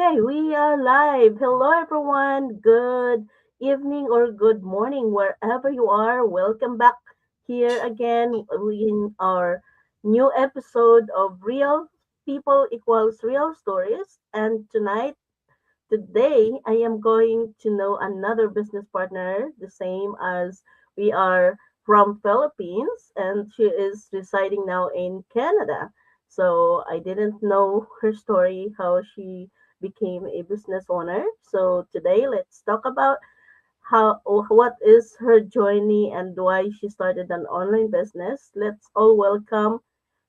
Okay, we are live. Hello, everyone. Good evening or good morning, wherever you are. Welcome back here again in our new episode of Real People Equals Real Stories. And today, I am going to know another business partner, the same as we are from Philippines, and she is residing now in Canada. So I didn't know her story, how she became a business owner. So today, let's talk about what is her journey and why she started an online business. Let's all welcome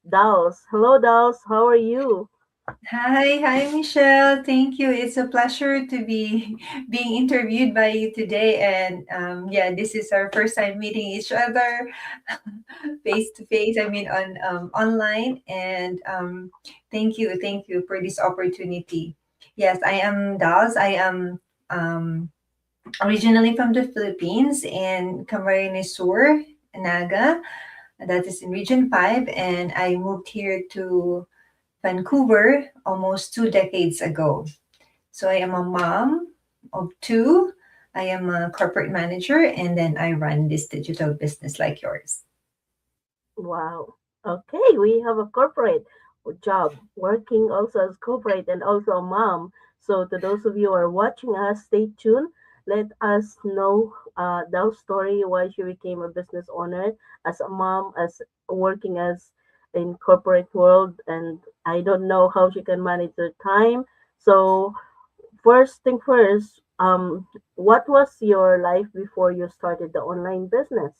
Dahls. Hello, Dahls. How are you? Hi, Michelle. Thank you. It's a pleasure to be being interviewed by you today. And yeah, this is our first time meeting each other face to face. I mean, on online. And thank you for this opportunity. Yes, I am Dahls. I am originally from the Philippines in Camarines Sur, Naga. That is in Region 5. And I moved here to Vancouver almost 2 decades ago. So I am a mom of two. I am a corporate manager, and then I run this digital business like yours. Wow. Okay, we have a corporate job, working also as corporate and also a mom. So to those of you who are watching us, stay tuned. Let us know Dow's story, why she became a business owner as a mom, as working as in corporate world, and I don't know how she can manage her time. So first thing first, what was your life before you started the online business?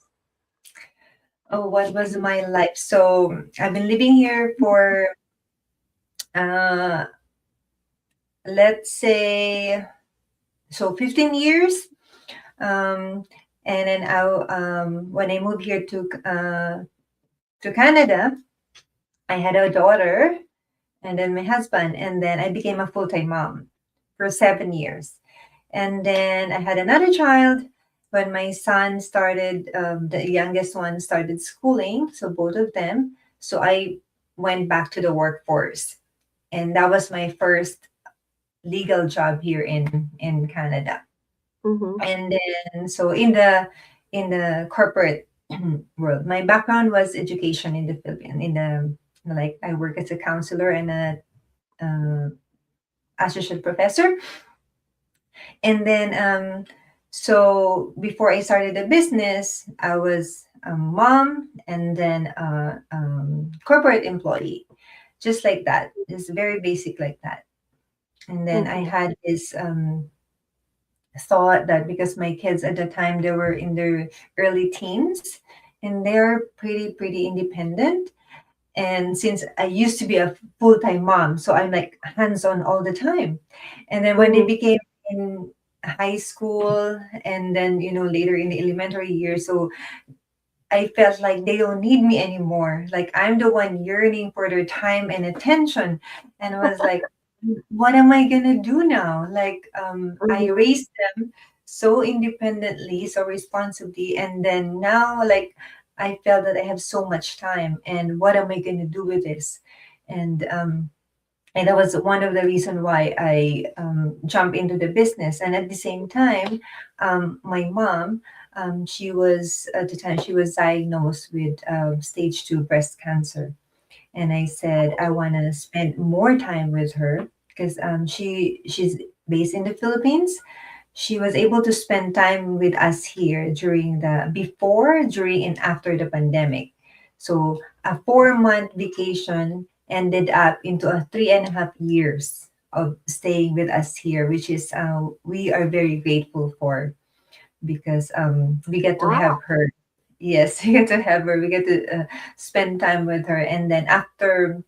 Oh, what was my life? So I've been living here for, uh, let's say, 15 years. Um, and then when I moved here to Canada, I had a daughter and then my husband, and then I became a full time mom for 7 years. And then I had another child when my son started, the youngest one started schooling, so both of them. So I went back to the workforce, and that was my first legal job here in Canada. Mm-hmm. And then so in the corporate world, my background was education in the Philippines. In the like I work as a counselor and a uh, associate professor. And then, so before I started the business, I was a mom and then corporate employee, just like that. It's very basic like that. And then I Mm-hmm. had this thought that because my kids at the time they were in their early teens and they're pretty independent. And since I used to be a full-time mom, so I'm like hands-on all the time. And then when they Mm-hmm. became in high school and then later in the elementary years, so I felt like they don't need me anymore. Like I'm the one yearning for their time and attention. And I was like, what am I gonna do now? Like I Mm-hmm. raised them so independently, so responsibly, and then now like I felt that I have so much time, and what am I gonna do with this? And and that was one of the reason why I jumped into the business. And at the same time, my mom, she was at the time she was diagnosed with stage 2 breast cancer, and I said I want to spend more time with her because she's based in the Philippines. She was able to spend time with us here during the before, during, and after the pandemic. So a 4 month vacation ended up into a 3.5 years of staying with us here, which is we are very grateful for because we get to have Wow. her. Yes, we get to have her. We get to spend time with her, and then after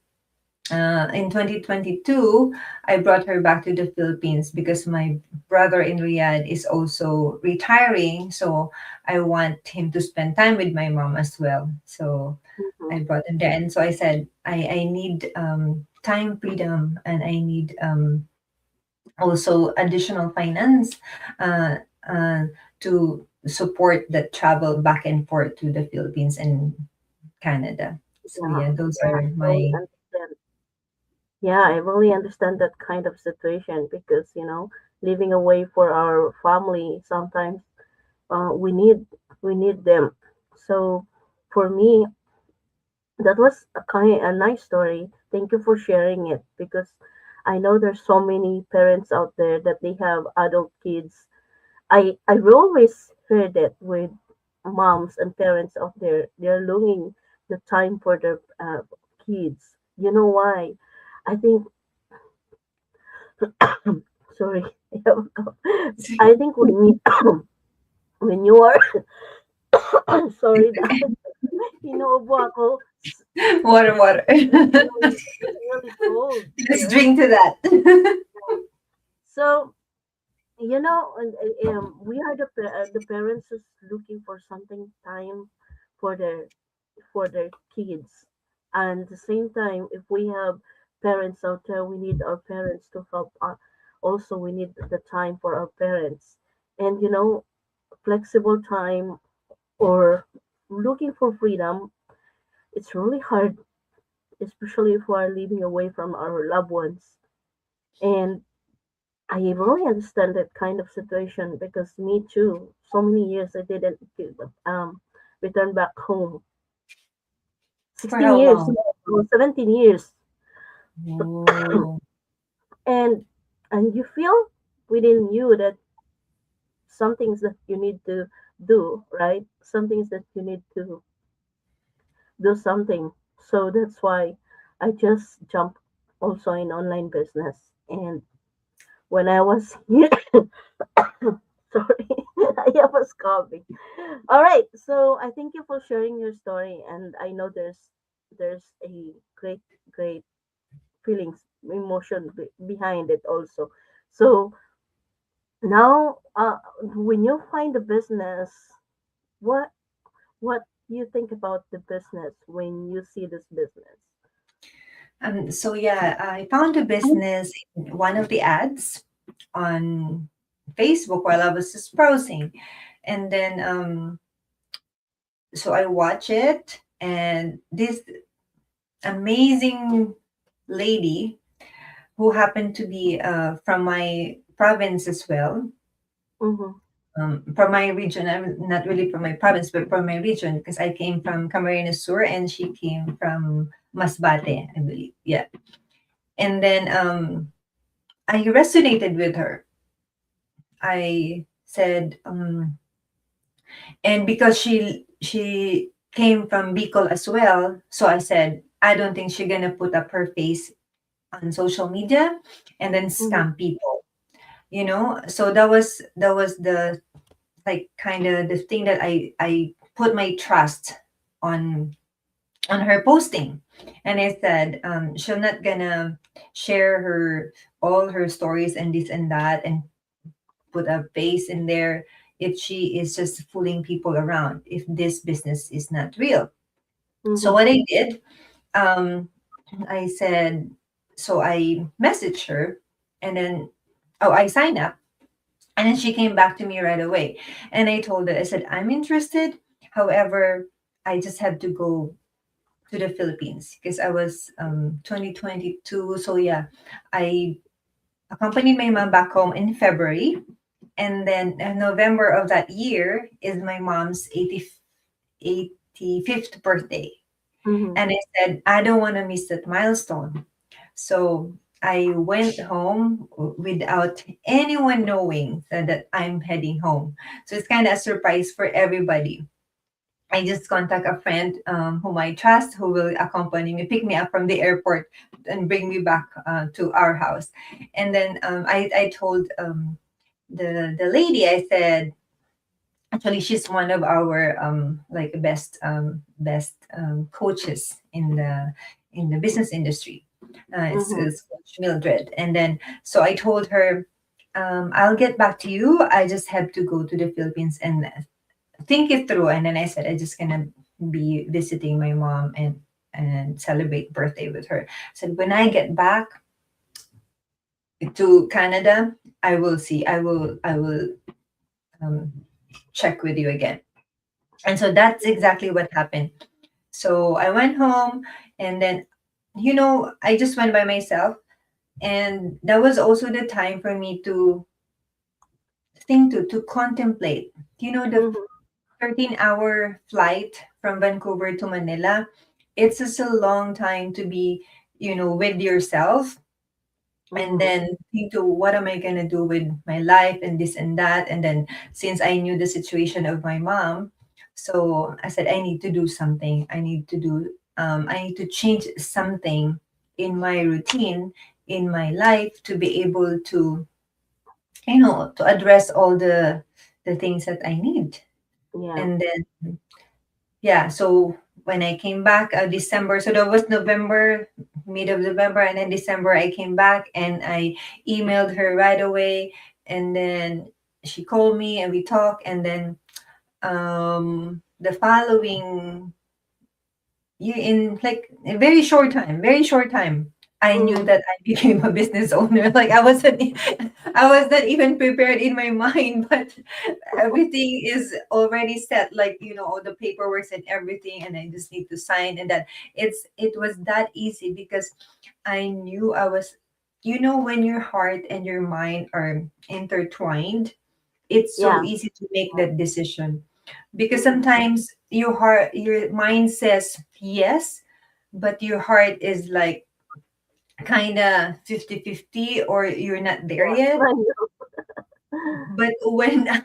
in 2022, I brought her back to the Philippines because my brother in Riyadh is also retiring. So I want him to spend time with my mom as well. So Mm-hmm. I brought him there. And so I said, I need time freedom and I need also additional finance uh, uh, to support the travel back and forth to the Philippines and Canada. So Yeah. yeah, those Yeah. are Totally my understand. Yeah, I really understand that kind of situation because, living away for our family, sometimes we need them. So for me, that was a nice story. Thank you for sharing it because I know there's so many parents out there that they have adult kids. I've always heard it with moms and parents out there. They're longing the time for their kids. You know why? I think sorry, I have a cough. I think when when you are sorry, ubo ako. Water, water. It's really cold Let's here. drink to that. So we are the parents who's looking for something time for their kids, and at the same time, if we have parents out there, we need our parents to help. Also, we need the time for our parents, and flexible time or looking for freedom. It's really hard, especially if we are living away from our loved ones. And I really understand that kind of situation because me too. So many years I didn't um return back home. For 16 how years, long? no, 17 years, Oh, and you feel within you that some things that you need to do, right? Some things that you need to do something. So that's why I just jumped also in online business. And when I was here, sorry, I was coughing. All right, so I thank you for sharing your story, and I know there's a great feelings, emotion behind it also. So now, when you find a business, what what you think about the business when you see this business? so yeah, I found a business in one of the ads on Facebook while I was just browsing, and then so I watch it, and this amazing lady who happened to be from my province as well, Mm-hmm, from my region. I'm not really from my province, but from my region because I came from Camarines Sur and she came from Masbate, I believe. Yeah. And then I resonated with her. I said, and because she came from Bicol as well, so I said, I don't think she's gonna put up her face on social media and then mm-hmm, scam people. So that was the like kind of the thing that I put my trust on on her posting, and I said she'll not gonna share her all her stories and this and that and put a face in there if she is just fooling people around, if this business is not real. So mm-hmm, what I did, um I said, so I messaged her, and then oh, I signed up. And then she came back to me right away. And I told her, I said, I'm interested. However, I just have to go to the Philippines because I was 2022. So yeah, I accompanied my mom back home in February. And then November of that year is my mom's 85th birthday. mm-hmm, And I said, I don't want to miss that milestone. So I went home without anyone knowing that I'm heading home. So it's kind of a surprise for everybody. I just contact a friend whom I trust who will accompany me, pick me up from the airport, and bring me back to our house. And then I told the lady, I said, actually, she's one of our like best coaches in the business industry. mm-hmm, It's Coach Mildred. And then so I told her, I'll get back to you. I just have to go to the Philippines and think it through. And then I said, I just gonna be visiting my mom and celebrate birthday with her. So when I get back to Canada, I will see. I will um, check with you again. And so that's exactly what happened. So I went home, and then, I just went by myself. And that was also the time for me to think, to contemplate. The Mhm. 13-hour flight from Vancouver to Manila, it's just a long time to be, with yourself, and Mhm. then think to what am I going to do with my life and this and that. And then since I knew the situation of my mom, so I said I need to do something. I need to change something in my routine, in my life, to be able to, to address all the things that I need. Yeah. And then, yeah, so when I came back, December, so that was November, mid of November, and then December I came back and I emailed her right away, and then she called me and we talked, and then the following year, in like a very short time, I knew Mhm. that I became a business owner. Like I was not even prepared in my mind, but everything is already set. Like all the paperwork and everything, and I just need to sign. And that it was that easy because I knew I was. When your heart and your mind are intertwined, it's so Yeah. easy to make that decision, because Mhm. sometimes your mind says yes, but your heart is like kind of 50-50, or you're not there Yeah. yet. I know. But when I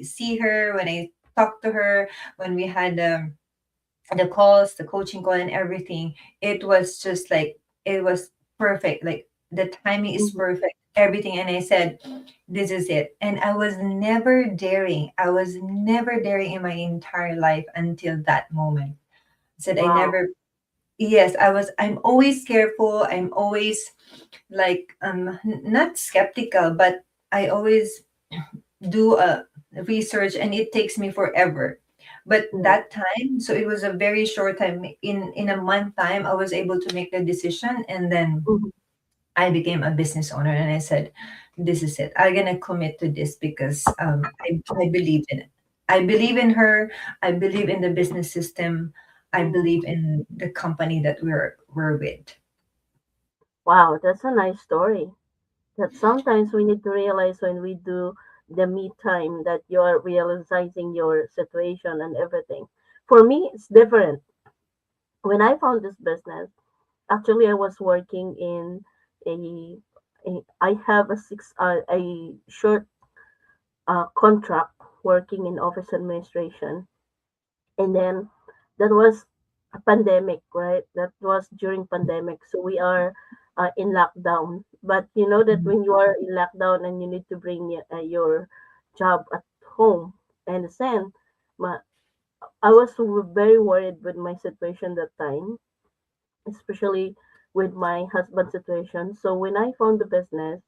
see her, when I talk to her, when we had the calls, the coaching call, and everything, it was just like it was perfect. Like the timing is Mhm. perfect, everything. And I said, "This is it." And I was never daring. I was never daring in my entire life until that moment. I said, "I Wow. never." Yes, I was. I'm always careful. I'm always like not skeptical, but I always do a research, and it takes me forever. But Yeah. that time, so it was a very short time. In a month time, I was able to make the decision, and then Mhm. I became a business owner. And I said, "This is it. I'm gonna commit to this because I believe in it. I believe in her. I believe in the business system. I Mhm. believe in the company that we're with." Wow, that's a nice story. That sometimes we need to realize when we do the me time that you are realizing your situation and everything. For me, it's different. When I found this business, actually, I was working in I have a short contract working in office administration, and then that was a pandemic, right? That was during pandemic, so we are in lockdown. But you know that Mhm. when you are in lockdown and you need to bring your job at home, and then my, I was very worried with my situation that time, especially with my husband's situation. So when I found the business,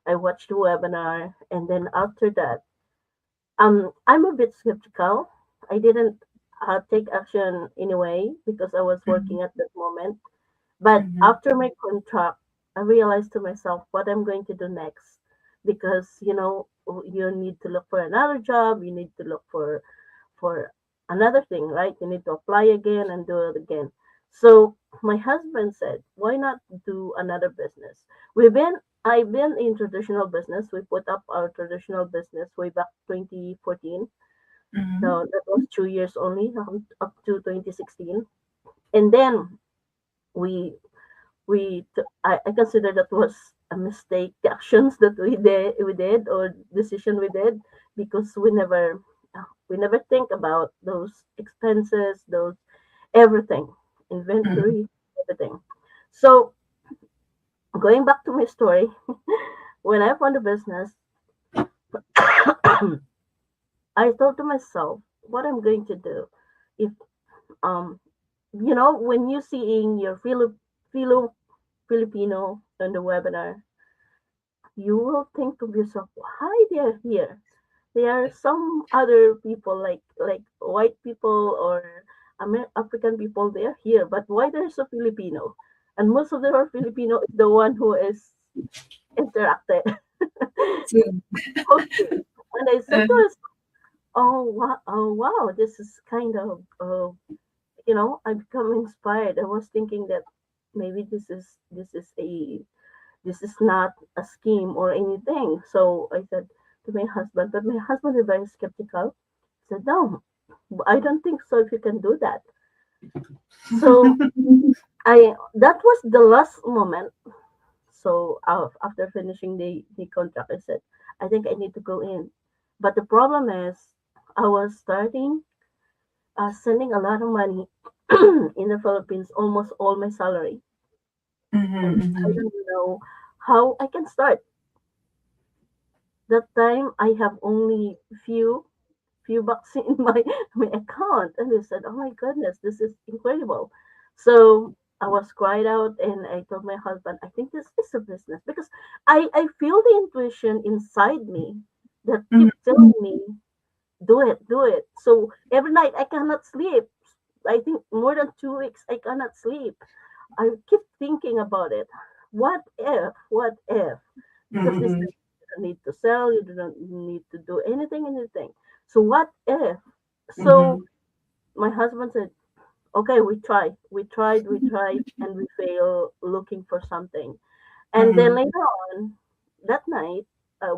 I watched the webinar, and then after that, I'm a bit skeptical. I didn't take action anyway because I was Mhm. working at that moment. But Mhm. after my contract, I realized to myself what I'm going to do next, because you need to look for another job. You need to look for another thing, right? You need to apply again and do it again. So my husband said, "Why not do another business?" I've been in traditional business. We put up our traditional business way back 2014. Mhm. So that was 2 years only, up to 2016. And then we I consider that was a mistake, the actions that we did or decision we did, because we never think about those expenses, those everything, Mhm. inventory, everything. So going back to my story, when I found a business, I thought to myself, what I'm going to do if when you seeing your Filo Filipino on the webinar, you will think to yourself, why they are here? There are some other people like white people or African people. They are here, but why there's a Filipino? And most of them are Filipino is the one who is interacted. So, Okay, and I said uh, to myself, oh wow, this is kind of I become inspired. I was thinking that maybe this is not a scheme or anything. So I said to my husband, but my husband is very skeptical. He said, no, I don't think so if you can do that. So I that was the last moment. So after finishing the contract, I said, I think I need to go in. But the problem is, I was starting sending a lot of money in the Philippines, almost all my salary, and Mhm, I mhm, don't know how I can start. That time, I have only few bucks in my account, and I said, "Oh my goodness, this is incredible." So I was cried out, and I told my husband, "I think this is a business because I feel the intuition inside me that mhm, keep telling me, do it, do it." So every night I cannot sleep. I think more than 2 weeks I cannot sleep. I keep thinking about it. What if? What if? Because this mhm, you don't need to sell, you don't need to do anything. So what if? So mhm, my husband said, "Okay, we tried, and we failed looking for something." And then mhm, later on, that night,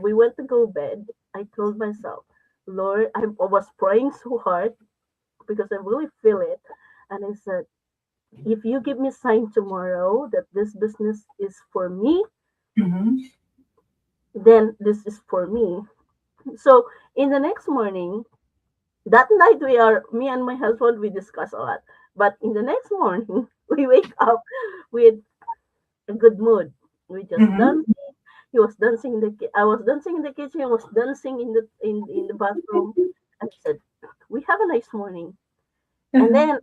we went to go bed. I told myself, Lord, I was praying so hard because I really feel it, and I said, if you give me a sign tomorrow that this business is for me, mhm, then this is for me. So in the next morning, that night me and my husband, we discuss a lot. But in the next morning, we wake up with a good mood. We just mhm, dancing. He was dancing in I was dancing in the kitchen. He was dancing in the bathroom. And he said, "We have a nice morning." And mhm, then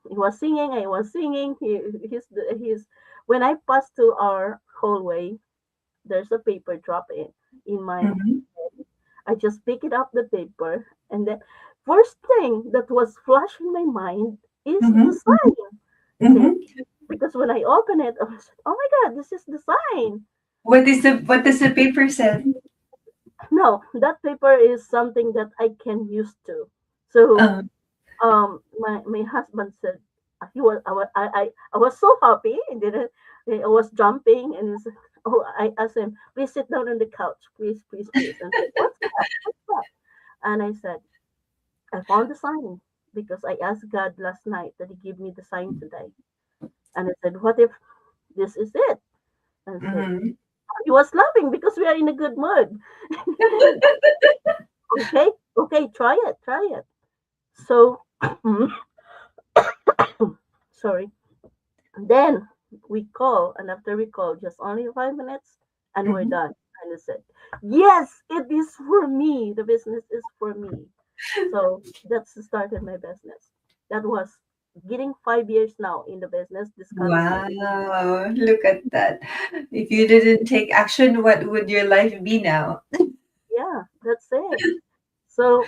he was singing. I was singing. He's when I passed to our hallway, there's a paper drop in my mhm, I just pick it up the paper, and the first thing that was flashing my mind is the mhm, sign. Okay, mhm. because when I open it, I was, oh my god, this is the sign. What does the paper say? No, that paper is something that I can use to. So Uh, my husband said I was so happy, and then I was jumping, and he said, oh, I asked him, please sit down on the couch, please, and said, what's that? And I said, I found the sign because I asked God last night that He give me the sign today. And I said, what if this is it? And I said, mhm. he was laughing because we are in a good mood. Okay, okay, try it. So, sorry. Then we call, and after we call, just only 5 minutes, and we're Mhm. done. And I said, yes, it is for me. The business is for me. So that's the start of my business. That was getting 5 years now in the business this coming year. Wow, look at that. If you didn't take action, what would your life be now? Yeah, that's it. So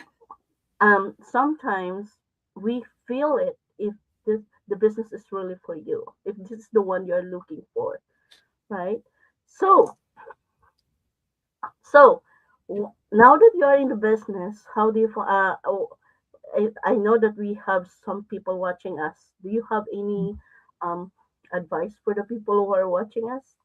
sometimes we feel it if the business is really for you, if this is the one you're looking for, right? So so now that you are in the business, how do you I know that we have some people watching us. Do you have any um advice for the people who are watching us?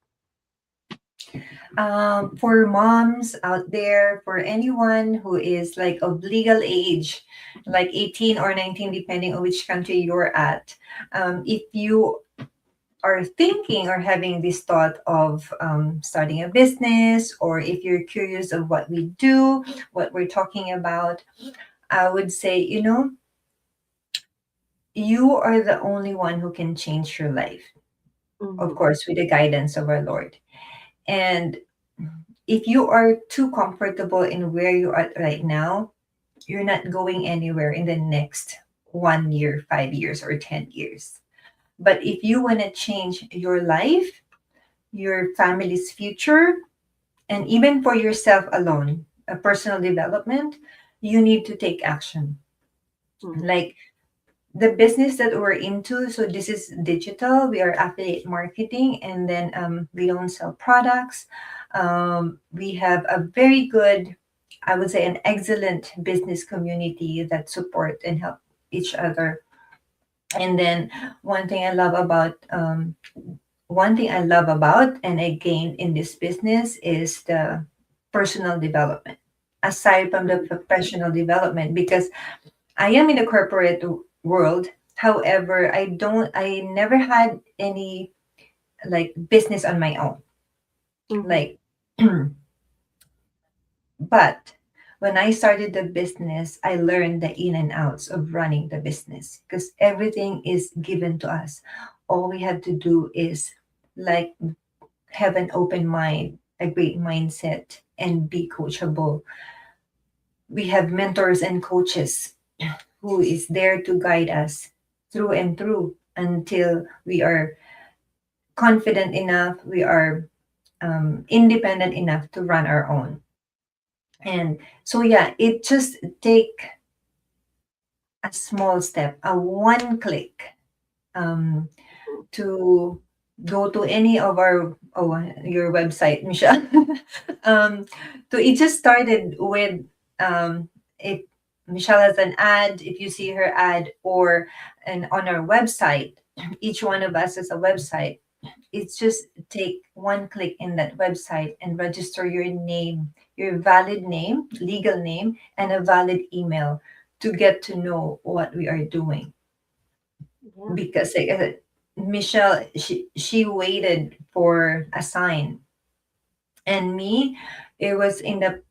For moms out there, for anyone who is like of legal age, like 18 or 19, depending on which country you're at, if you are thinking or having this thought of starting a business, or if you're curious of what we do, what we're talking about, I would say, you are the only one who can change your life, of Mm-hmm. course, with the guidance of our Lord. And if you are too comfortable in where you are right now, you're not going anywhere in the next 1 year, 5 years, or 10 years. But if you want to change your life, your family's future, and even for yourself alone, a personal development, you need to take action. Mm-hmm. Like the business that we're into, so this is digital, we are affiliate marketing, and then we don't sell products. We have a very good, I would say, an excellent business community that support and help each other. And then one thing I love about one thing I love about and I gained in this business is the personal development. Aside from the Mm. professional development, because I am in the corporate world. However, I never had any like business on my own. Mm-hmm. Like, but when I started the business, I learned the in and outs of running the business because everything is given to us. All we have to do is like have an open mind, a great mindset, and be coachable. We have mentors and coaches who is there to guide us through and through until we are confident enough, we are independent enough to run our own. And so, yeah, it just take a small step, a one click um, to go to any of our your website, Michelle. um, so it just started with if Michelle has an ad, if you see her ad, or and on our website, each one of us has a website. It's just take one click in that website and register your name, your valid name, legal name, and a valid email to get to know what we are doing. Yeah. Because like, Michelle, she waited for a sign, and me, it was in the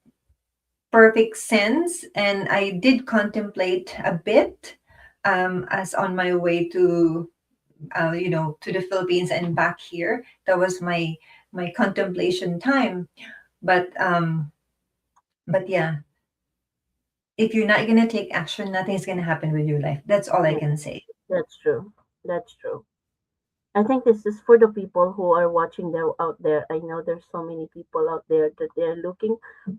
perfect sense, and I did contemplate a bit as on my way to to the Philippines and back here. That was my contemplation time. But yeah, if you're not gonna take action, nothing's gonna happen with your life. That's all I Yeah. can say. That's true. That's true. I think this is for the people who are watching there out there. I know there's so many people out there that they're looking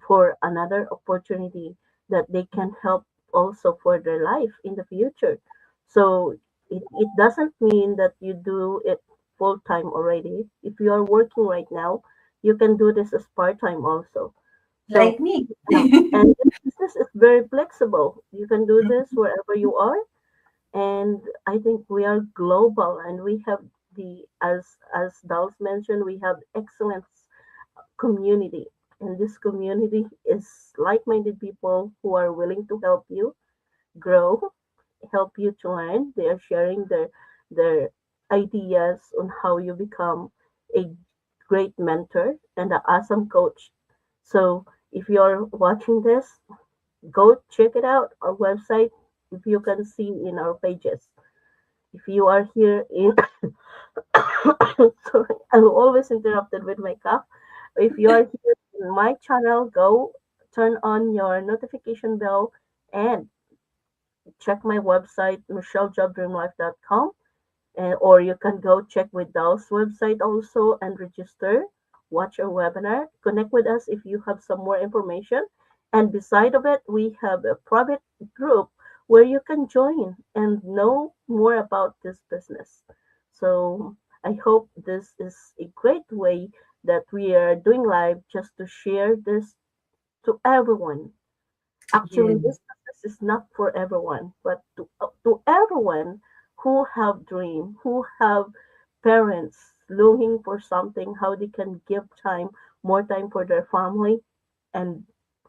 for another opportunity that they can help also for their life in the future. So it doesn't mean that you do it full time already. If you are working right now, you can do this as part time also. Like So me. and this business is very flexible. You can do this wherever you are, and I think we are global, and we have the as Dahls mentioned, we have excellent community, and this community is like-minded people who are willing to help you grow, help you to learn. They are sharing their ideas on how you become a great mentor and an awesome coach. So if you're watching this, go check it out our website. If you can see in our pages, if you are here in sorry, I'm always interrupted with my cough. If you are here in my channel, go turn on your notification bell and check my website, michellejobdreamlife.com, and or you can go check with Dahls website also and register, watch our webinar, connect with us if you have some more information. And beside of it, we have a private group where you can join and know more about this business. So I hope this is a great way that we are doing live just to share this to everyone. Actually, this Yes. success is not for everyone, but to everyone who have dream, who have parents longing for something, how they can give time, more time for their family, and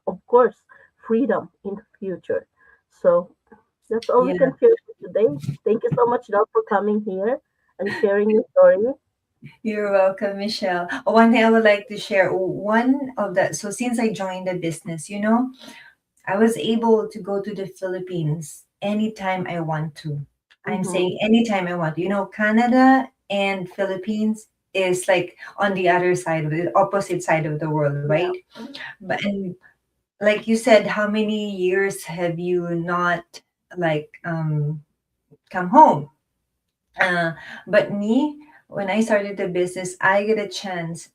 of course, freedom in the future. So that's all we Yeah. can share for today. Thank you so much, Doc, for coming here and sharing your story. You're welcome, Michelle. One thing I would like to share, one of the so since I joined the business, I was able to go to the Philippines anytime I want to. I'm Mm-hmm. saying anytime I want to. Canada and Philippines is like on the other side of the opposite side of the world, right? Yeah. But and like you said, how many years have you not like come home? Uh, but me, when I started the business, I get a chance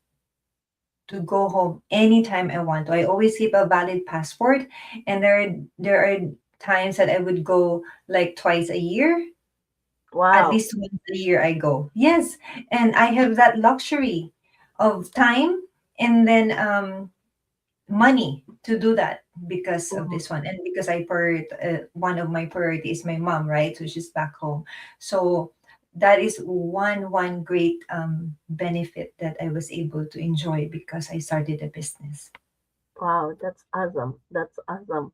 to go home anytime I want to. I always keep a valid passport, and there are times that I would go like twice a year. At Wow. least once a year I go. Yes, and I have that luxury of time and then money to do that. because of Mhm. this one, and because one of my priority is my mom, right? So she's back home. So that is one great benefit that I was able to enjoy because I started a business. Wow, that's awesome. That's awesome.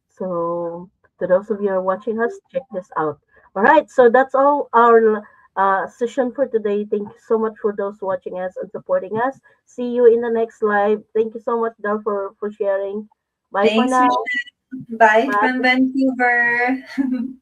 So, to those of you who are watching us, check this out. All right, so that's all our session for today. Thank you so much for those watching us and supporting us. See you in the next live. Thank you so much, Dal, for sharing. Bye for Thanks, now. Michelle. Bye from Bye. Vancouver.